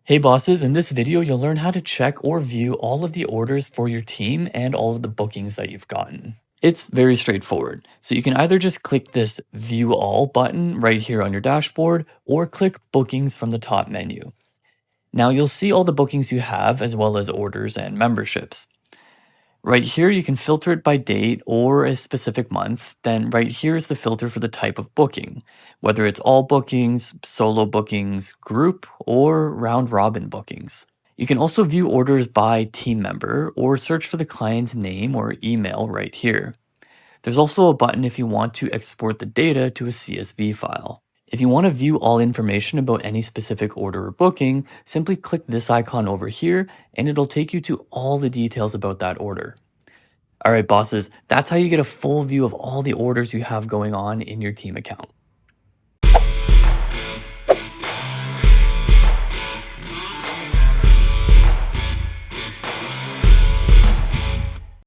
Hey bosses, in this video you'll learn how to check or view all of the orders for your team and all of the bookings that you've gotten. It's very straightforward, so you can either just click this View All button right here on your dashboard or click Bookings from the top menu. Now you'll see all the bookings you have as well as orders and memberships. Right here you can filter it by date or a specific month, then right here is the filter for the type of booking, whether it's all bookings, solo bookings, group, or round robin bookings. You can also view orders by team member or search for the client's name or email right here. There's also a button if you want to export the data to a CSV file. If you want to view all information about any specific order or booking, simply click this icon over here and it'll take you to all the details about that order. Alright bosses, that's how you get a full view of all the orders you have going on in your team account.